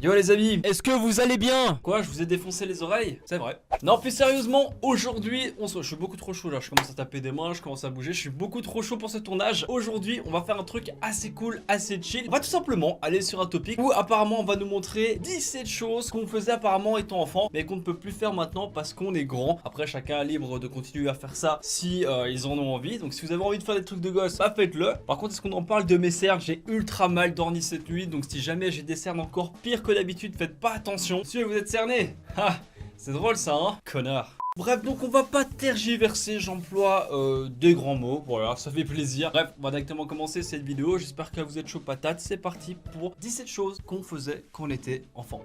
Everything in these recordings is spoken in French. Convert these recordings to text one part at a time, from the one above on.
Yo les amis, est-ce que vous allez bien? Quoi, je vous ai défoncé les oreilles? C'est vrai. Non, plus sérieusement, aujourd'hui, je suis beaucoup trop chaud là, je commence à taper des mains, je commence à bouger, je suis beaucoup trop chaud pour ce tournage. Aujourd'hui, on va faire un truc assez cool, assez chill. On va tout simplement aller sur un topic où apparemment on va nous montrer 17 choses qu'on faisait apparemment étant enfant, mais qu'on ne peut plus faire maintenant parce qu'on est grand. Après, chacun est libre de continuer à faire ça si ils en ont envie. Donc si vous avez envie de faire des trucs de gosse, bah faites-le. Par contre, est-ce qu'on en parle de mes cernes? J'ai ultra mal dormi cette nuit, donc si jamais j'ai des cernes encore pire que d'habitude, faites pas attention. Si vous êtes cerné, ah, c'est drôle ça, hein, connard. Bref, donc on va pas tergiverser, j'emploie des grands mots, voilà, ça fait plaisir. Bref, on va directement commencer cette vidéo, j'espère que vous êtes chaud patate. C'est parti pour 17 choses qu'on faisait quand on était enfant.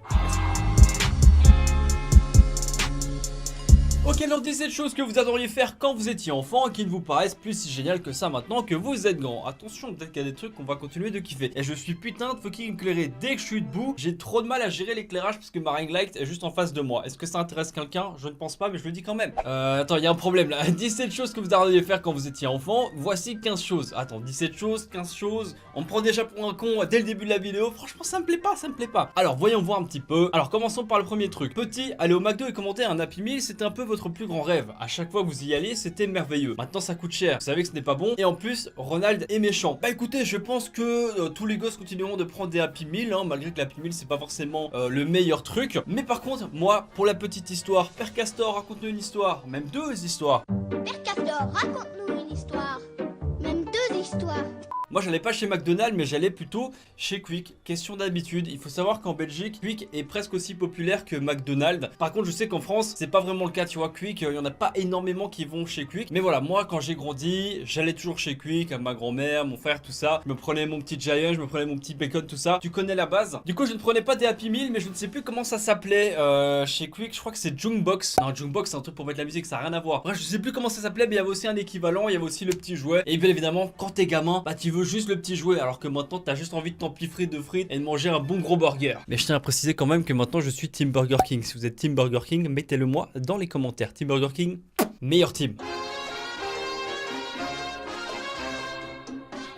Ok, alors 17 choses que vous adoriez faire quand vous étiez enfant et qui ne vous paraissent plus si géniales que ça maintenant que vous êtes grand. Attention, peut-être qu'il y a des trucs qu'on va continuer de kiffer. Et je suis putain de fucking éclairé dès que je suis debout. J'ai trop de mal à gérer l'éclairage parce que ma ring light est juste en face de moi. Est-ce que ça intéresse quelqu'un? Je ne pense pas, mais je le dis quand même. Attends, il y a un problème là. 17 choses que vous adoriez faire quand vous étiez enfant. Voici 15 choses. Attends, 17 choses, 15 choses. On me prend déjà pour un con dès le début de la vidéo. Franchement, ça me plaît pas, ça me plaît pas. Alors, voyons voir un petit peu. Alors, commençons par le premier truc. Petit, aller au McDo et commenter un Happy Meal, c'était un peu votre plus grand rêve. À chaque fois que vous y alliez, c'était merveilleux. Maintenant, ça coûte cher. Vous savez que ce n'est pas bon. Et en plus, Ronald est méchant. Bah écoutez, je pense que tous les gosses continueront de prendre des Happy Meal, hein, malgré que l'Happy Meal, c'est pas forcément le meilleur truc. Mais par contre, moi, pour la petite histoire, Père Castor, raconte-nous une histoire. Même deux histoires. Père Castor, raconte-nous une histoire. Même deux histoires. Moi j'allais pas chez McDonald's mais j'allais plutôt chez Quick. Question d'habitude, il faut savoir qu'en Belgique Quick est presque aussi populaire que McDonald's. Par contre je sais qu'en France c'est pas vraiment le cas, tu vois. Quick, il y en a pas énormément qui vont chez Quick. Mais voilà, moi quand j'ai grandi, j'allais toujours chez Quick, avec ma grand-mère, mon frère, tout ça. Je me prenais mon petit Giant, je me prenais mon petit bacon, tout ça. Tu connais la base. Du coup je ne prenais pas des Happy Meal, mais je ne sais plus comment ça s'appelait chez Quick. Je crois que c'est Jukebox. Non, Jukebox c'est un truc pour mettre la musique, ça a rien à voir. Bref, je sais plus comment ça s'appelait, mais il y avait aussi un équivalent, il y avait aussi le petit jouet. Et bien évidemment quand t'es gamin, bah tu veux juste le petit jouet, alors que maintenant t'as juste envie de t'empiffrer de frites et de manger un bon gros burger. Mais je tiens à préciser quand même que maintenant je suis Team Burger King. Si vous êtes Team Burger King, mettez-le moi dans les commentaires. Team Burger King, meilleur team.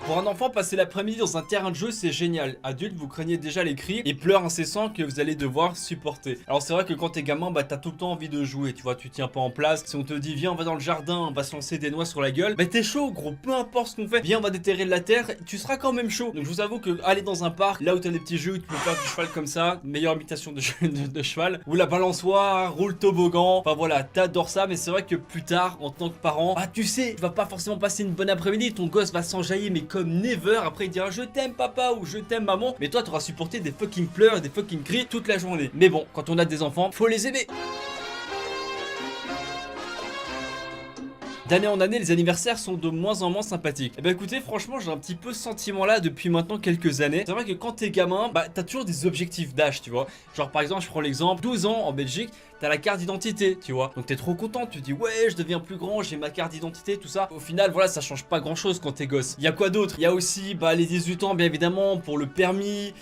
Pour un enfant, passer l'après-midi dans un terrain de jeu, c'est génial. Adulte, vous craignez déjà les cris et pleurs incessants que vous allez devoir supporter. Alors c'est vrai que quand t'es gamin, bah t'as tout le temps envie de jouer, tu vois, tu tiens pas en place. Si on te dit viens on va dans le jardin, on va se lancer des noix sur la gueule, bah t'es chaud gros, peu importe ce qu'on fait. Viens on va déterrer de la terre, tu seras quand même chaud. Donc je vous avoue que aller dans un parc, là où t'as des petits jeux où tu peux faire du cheval comme ça, meilleure imitation de, de cheval, ou la balançoire, roule toboggan, enfin voilà, t'adores ça. Mais c'est vrai que plus tard, en tant que parent, bah tu sais, tu vas pas forcément passer une bonne après-midi, ton gosse va s'enjailler mais comme never. Après il dira je t'aime papa ou je t'aime maman, mais toi tu auras supporté des fucking pleurs et des fucking cris toute la journée. Mais bon, quand on a des enfants, faut les aimer. D'année en année, les anniversaires sont de moins en moins sympathiques. Et bah écoutez, franchement, j'ai un petit peu ce sentiment là depuis maintenant quelques années. C'est vrai que quand t'es gamin, bah t'as toujours des objectifs d'âge, tu vois. Genre par exemple, je prends l'exemple, 12 ans en Belgique, t'as la carte d'identité, tu vois. Donc t'es trop content, tu te dis ouais, je deviens plus grand, j'ai ma carte d'identité, tout ça. Au final, voilà, ça change pas grand chose quand t'es gosse. Il y a quoi d'autre? Il y a aussi bah les 18 ans, bien évidemment, pour le permis,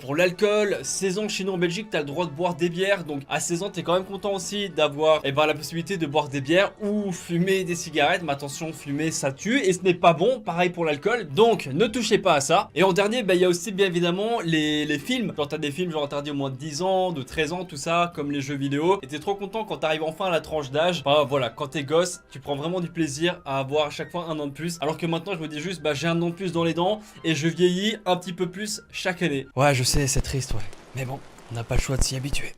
pour l'alcool. 16 ans chez nous en Belgique, t'as le droit de boire des bières. Donc à 16 ans, t'es quand même content aussi d'avoir la possibilité de boire des bières ou fumer des cigarettes. Mais attention, fumer ça tue et ce n'est pas bon. Pareil pour l'alcool, donc ne touchez pas à ça. Et en dernier, bah il y a aussi bien évidemment les films. Genre t'as des films genre interdits au moins de 10 ans, de 13 ans, tout ça, comme les jeux vidéo. Et t'es trop content quand t'arrives enfin à la tranche d'âge. Enfin voilà, quand t'es gosse, tu prends vraiment du plaisir à avoir à chaque fois un an de plus. Alors que maintenant je me dis juste bah j'ai un an de plus dans les dents et je vieillis un petit peu plus chaque année. Ouais, je sais, c'est triste, ouais. Mais bon, on n'a pas le choix de s'y habituer.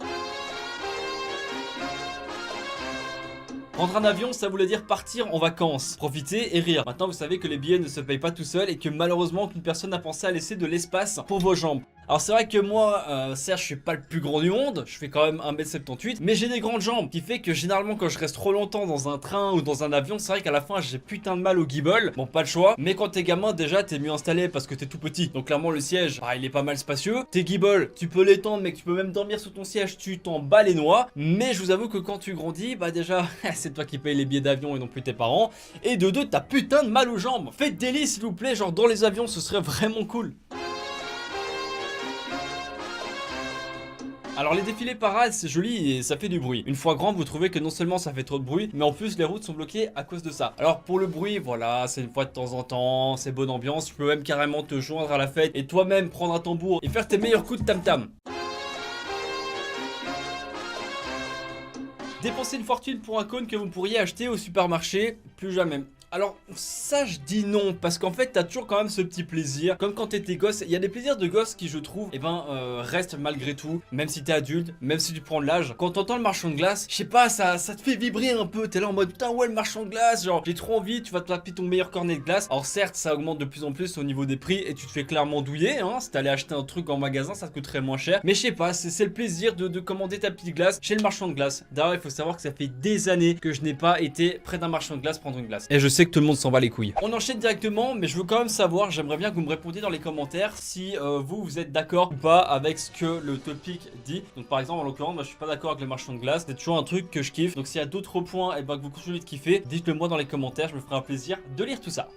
Prendre un avion, ça voulait dire partir en vacances, profiter et rire. Maintenant, vous savez que les billets ne se payent pas tout seuls et que malheureusement, aucune personne n'a pensé à laisser de l'espace pour vos jambes. Alors c'est vrai que moi, certes je suis pas le plus grand du monde, je fais quand même 1m78, mais j'ai des grandes jambes, qui fait que généralement quand je reste trop longtemps dans un train ou dans un avion, c'est vrai qu'à la fin j'ai putain de mal au guibole. Bon, pas le choix, mais quand t'es gamin déjà t'es mieux installé parce que t'es tout petit, donc clairement le siège, il est pas mal spacieux. Tes guiboles, tu peux l'étendre mec, tu peux même dormir sous ton siège, tu t'en bats les noix. Mais je vous avoue que quand tu grandis, bah déjà c'est toi qui payes les billets d'avion et non plus tes parents. Et de deux, t'as putain de mal aux jambes. Faites des lits s'il vous plaît, genre dans les avions, ce serait vraiment cool. Alors les défilés parades c'est joli et ça fait du bruit. Une fois grand vous trouvez que non seulement ça fait trop de bruit, mais en plus les routes sont bloquées à cause de ça. Alors pour le bruit voilà, c'est une fois de temps en temps, c'est bonne ambiance. Tu peux même carrément te joindre à la fête et toi-même prendre un tambour et faire tes meilleurs coups de tam-tam. Dépenser une fortune pour un cône que vous pourriez acheter au supermarché, plus jamais. Alors ça je dis non parce qu'en fait t'as toujours quand même ce petit plaisir. Comme quand t'étais gosse, il y a des plaisirs de gosse qui je trouve restent malgré tout. Même si t'es adulte, même si tu prends de l'âge. Quand t'entends le marchand de glace, je sais pas, ça te fait vibrer un peu. T'es là en mode putain ouais le marchand de glace, genre j'ai trop envie, tu vas te taper ton meilleur cornet de glace. Alors certes ça augmente de plus en plus au niveau des prix et tu te fais clairement douiller hein. Si t'allais acheter un truc en magasin ça te coûterait moins cher. Mais je sais pas, c'est le plaisir de commander ta petite glace chez le marchand de glace. D'ailleurs il faut savoir que ça fait des années que je n'ai pas été près d'un marchand de glace prendre une glace. Et je sais que tout le monde s'en va les couilles. On enchaîne directement, mais je veux quand même savoir, j'aimerais bien que vous me répondiez dans les commentaires si vous êtes d'accord ou pas avec ce que le topic dit. Donc par exemple en l'occurrence, moi je suis pas d'accord avec le marchand de glace, c'est toujours un truc que je kiffe. Donc s'il y a d'autres points et que vous continuez de kiffer, dites-le moi dans les commentaires, je me ferai un plaisir de lire tout ça.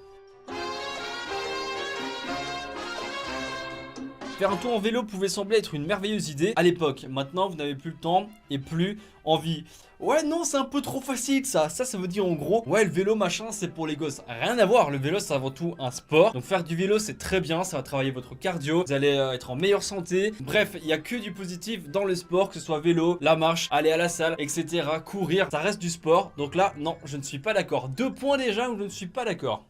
Faire un tour en vélo pouvait sembler être une merveilleuse idée à l'époque. Maintenant, vous n'avez plus le temps et plus envie. Ouais, non, c'est un peu trop facile ça. Ça veut dire en gros, ouais, le vélo machin, c'est pour les gosses. Rien à voir, le vélo, c'est avant tout un sport. Donc faire du vélo, c'est très bien, ça va travailler votre cardio. Vous allez être en meilleure santé. Bref, il n'y a que du positif dans le sport, que ce soit vélo, la marche, aller à la salle, etc. Courir, ça reste du sport. Donc là, non, je ne suis pas d'accord. 2 points déjà où je ne suis pas d'accord.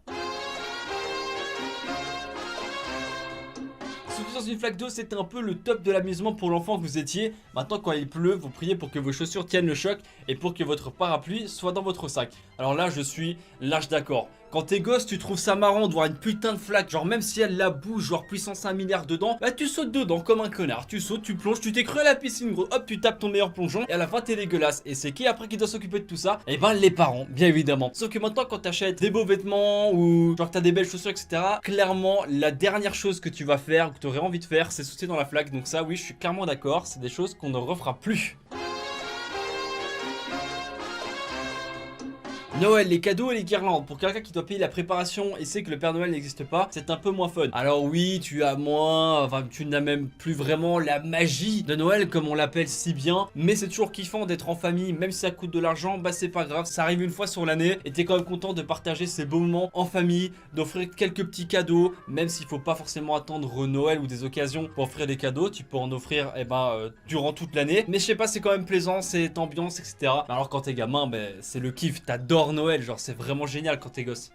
Dans une flaque d'eau, c'était un peu le top de l'amusement pour l'enfant que vous étiez. Maintenant, quand il pleut, vous priez pour que vos chaussures tiennent le choc et pour que votre parapluie soit dans votre sac. Alors là, je suis large d'accord. Quand t'es gosse, tu trouves ça marrant de voir une putain de flaque, genre même si elle la bouge, genre puissance 1 milliard dedans, bah tu sautes dedans comme un connard, tu sautes, tu plonges, tu t'es cru à la piscine gros, hop tu tapes ton meilleur plongeon et à la fin t'es dégueulasse. Et c'est qui après qui doit s'occuper de tout ça? Et ben les parents, bien évidemment. Sauf que maintenant quand t'achètes des beaux vêtements ou genre que t'as des belles chaussures etc, clairement la dernière chose que tu vas faire, que tu aurais envie de faire, c'est sauter dans la flaque. Donc ça oui je suis clairement d'accord, c'est des choses qu'on ne refera plus. Noël, les cadeaux et les guirlandes. Pour quelqu'un qui doit payer la préparation et sait que le Père Noël n'existe pas, c'est un peu moins fun. Alors oui, tu n'as même plus vraiment la magie de Noël comme on l'appelle si bien. Mais c'est toujours kiffant d'être en famille, même si ça coûte de l'argent, bah c'est pas grave. Ça arrive une fois sur l'année et t'es quand même content de partager ces beaux moments en famille, d'offrir quelques petits cadeaux, même s'il faut pas forcément attendre Noël ou des occasions pour offrir des cadeaux. Tu peux en offrir durant toute l'année. Mais je sais pas, c'est quand même plaisant, c'est ambiance, etc. Alors quand t'es gamin, c'est le kiff, t'adores Noël, genre c'est vraiment génial quand t'es gosse.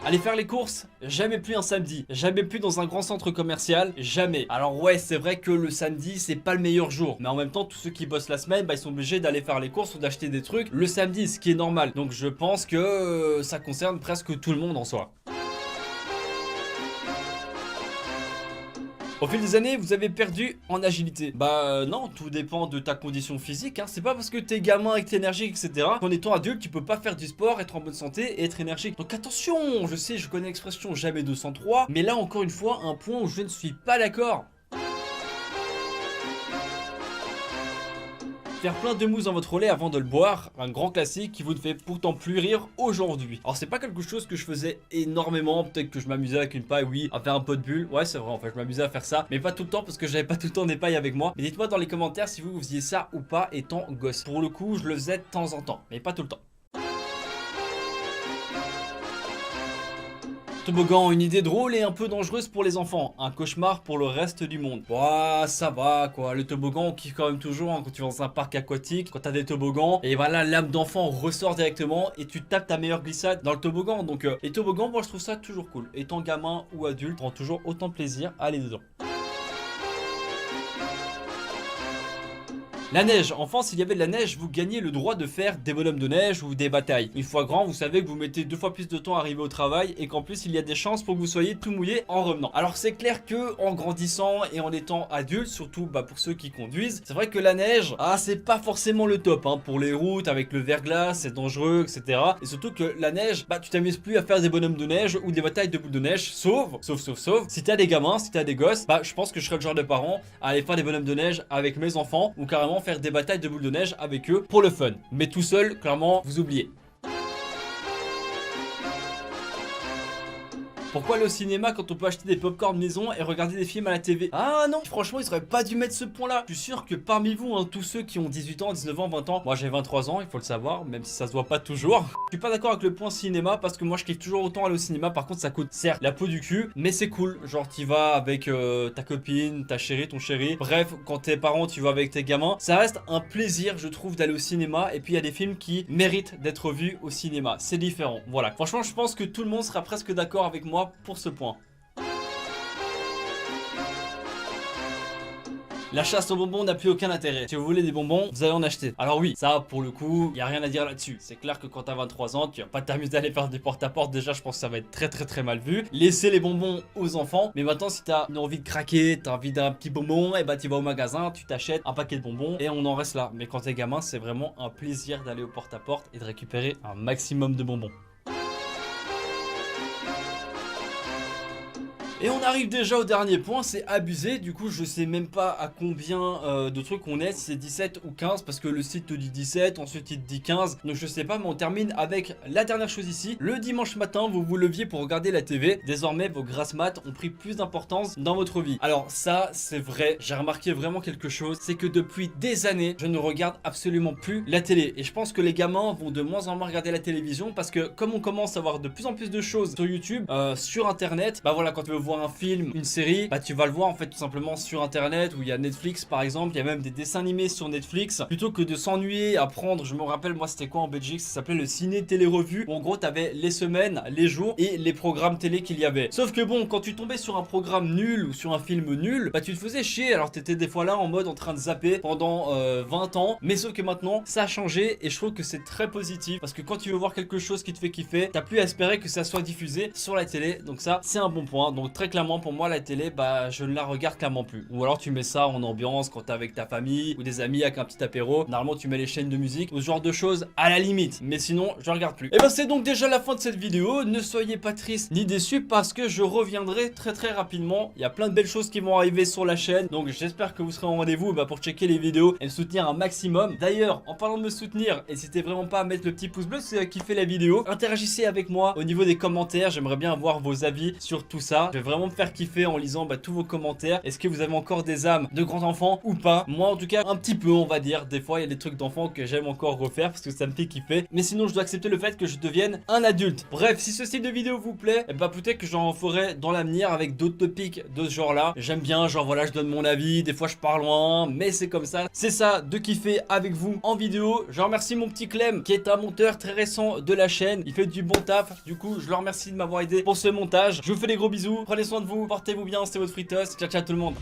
Aller faire les courses, jamais plus un samedi, jamais plus dans un grand centre commercial, jamais. Alors ouais, c'est vrai que le samedi c'est pas le meilleur jour, mais en même temps tous ceux qui bossent la semaine, ils sont obligés d'aller faire les courses ou d'acheter des trucs le samedi, ce qui est normal. Donc je pense que ça concerne presque tout le monde en soi. Au fil des années, vous avez perdu en agilité. Bah non, tout dépend de ta condition physique hein. C'est pas parce que t'es gamin et que t'es énergique etc qu'en étant adulte tu peux pas faire du sport, être en bonne santé et être énergique. Donc attention, je sais, je connais l'expression jamais 203, mais là encore une fois un point où je ne suis pas d'accord. Faire plein de mousse dans votre lait avant de le boire, un grand classique qui vous ne fait pourtant plus rire aujourd'hui. Alors c'est pas quelque chose que je faisais énormément, peut-être que je m'amusais avec une paille, oui, à faire un pot de bulle, ouais c'est vrai en fait, je m'amusais à faire ça, mais pas tout le temps parce que j'avais pas tout le temps des pailles avec moi. Mais dites-moi dans les commentaires si vous faisiez ça ou pas étant gosse. Pour le coup, je le faisais de temps en temps, mais pas tout le temps. Toboggan, une idée drôle et un peu dangereuse pour les enfants, un cauchemar pour le reste du monde. Ouah, ça va quoi, le toboggan on kiffe quand même toujours hein, quand tu vas dans un parc aquatique, quand t'as des toboggans, et voilà l'âme d'enfant ressort directement et tu tapes ta meilleure glissade dans le toboggan. Donc les toboggans, moi je trouve ça toujours cool, étant gamin ou adulte, prend toujours autant de plaisir à aller dedans. La neige, enfant s'il y avait de la neige, vous gagnez le droit de faire des bonhommes de neige ou des batailles. Une fois grand, vous savez que vous mettez 2 fois plus de temps à arriver au travail et qu'en plus il y a des chances pour que vous soyez tout mouillé en revenant. Alors c'est clair que en grandissant et en étant adulte, surtout pour ceux qui conduisent, c'est vrai que la neige, c'est pas forcément le top hein, pour les routes avec le verglas, c'est dangereux etc. Et surtout que la neige, tu t'amuses plus à faire des bonhommes de neige ou des batailles de boules de neige, sauf si t'as des gamins, si t'as des gosses, je pense que je serais le genre de parent à aller faire des bonhommes de neige avec mes enfants ou carrément faire des batailles de boules de neige avec eux pour le fun. Mais tout seul, clairement, vous oubliez. Pourquoi aller au cinéma quand on peut acheter des popcorn maison et regarder des films à la TV? Ah non, franchement, ils auraient pas dû mettre ce point-là. Je suis sûr que parmi vous, hein, tous ceux qui ont 18 ans, 19 ans, 20 ans, moi j'ai 23 ans, il faut le savoir, même si ça se voit pas toujours. Je suis pas d'accord avec le point cinéma parce que moi je kiffe toujours autant aller au cinéma. Par contre, ça coûte certes la peau du cul, mais c'est cool. Genre, t'y vas avec ta copine, ta chérie, ton chéri. Bref, quand t'es parent, tu vas avec tes gamins. Ça reste un plaisir, je trouve, d'aller au cinéma. Et puis il y a des films qui méritent d'être vus au cinéma. C'est différent. Voilà. Franchement, je pense que tout le monde sera presque d'accord avec moi pour ce point. La chasse aux bonbons n'a plus aucun intérêt. Si vous voulez des bonbons, vous allez en acheter. Alors oui, ça pour le coup, il n'y a rien à dire là-dessus. C'est clair que quand t'as 23 ans, tu vas pas t'amuser à aller faire des porte-à-porte. Déjà, je pense que ça va être très mal vu. Laissez les bonbons aux enfants. Mais maintenant, si t'as envie de craquer, t'as envie d'un petit bonbon, et bah tu vas au magasin, tu t'achètes un paquet de bonbons et on en reste là. Mais quand t'es gamin, c'est vraiment un plaisir d'aller au porte-à-porte et de récupérer un maximum de bonbons. Et on arrive déjà au dernier point, c'est abusé. Du coup, je sais même pas à combien de trucs on est, si c'est 17 ou 15, parce que le site te dit 17, ensuite il te dit 15. Donc je sais pas, mais on termine avec la dernière chose ici. Le dimanche matin, vous vous leviez pour regarder la TV. Désormais, vos grasses mat ont pris plus d'importance dans votre vie. Alors ça, c'est vrai. J'ai remarqué vraiment quelque chose, c'est que depuis des années, je ne regarde absolument plus la télé. Et je pense que les gamins vont de moins en moins regarder la télévision, parce que comme on commence à voir de plus en plus de choses sur YouTube, sur Internet, bah voilà, quand tu veux voir un film, une série, bah tu vas le voir en fait tout simplement sur Internet, où il y a Netflix par exemple, il y a même des dessins animés sur Netflix, plutôt que de s'ennuyer à prendre, je me rappelle moi c'était quoi en Belgique, ça s'appelait le ciné télé revue, où en gros t'avais les semaines, les jours et les programmes télé qu'il y avait. Sauf que bon, quand tu tombais sur un programme nul ou sur un film nul, bah tu te faisais chier, alors t'étais des fois là en mode en train de zapper pendant 20 ans, mais sauf que maintenant ça a changé et je trouve que c'est très positif, parce que quand tu veux voir quelque chose qui te fait kiffer, t'as plus à espérer que ça soit diffusé sur la télé, donc ça c'est un bon point. Donc très clairement pour moi la télé, bah je ne la regarde clairement plus. Ou alors tu mets ça en ambiance quand t'es avec ta famille ou des amis avec un petit apéro. Normalement tu mets les chaînes de musique ou ce genre de choses à la limite, mais sinon je regarde plus. Et bah c'est donc déjà la fin de cette vidéo. Ne soyez pas tristes ni déçus parce que je reviendrai très rapidement. Il y a plein de belles choses qui vont arriver sur la chaîne, donc j'espère que vous serez en rendez-vous pour checker les vidéos et me soutenir un maximum. D'ailleurs, en parlant de me soutenir, n'hésitez vraiment pas à mettre le petit pouce bleu si vous avez kiffé la vidéo. Interagissez avec moi au niveau des commentaires, j'aimerais bien avoir vos avis sur tout ça. Je vais vraiment me faire kiffer en lisant tous vos commentaires. Est-ce que vous avez encore des âmes de grands enfants ou pas? Moi en tout cas un petit peu, on va dire. Des fois il y a des trucs d'enfants que j'aime encore refaire parce que ça me fait kiffer, mais sinon je dois accepter le fait que je devienne un adulte. Bref, si ce style de vidéo vous plaît, peut-être que j'en ferai dans l'avenir avec d'autres topics de ce genre là. J'aime bien, genre voilà, je donne mon avis, des fois je pars loin, mais c'est comme ça. C'est ça de kiffer avec vous en vidéo. Je remercie mon petit Clem qui est un monteur très récent de la chaîne. Il fait du bon taf, du coup je le remercie de m'avoir aidé pour ce montage. Je vous fais des gros bisous, prenez soin de vous, portez-vous bien, c'était votre Fritos, ciao ciao tout le monde.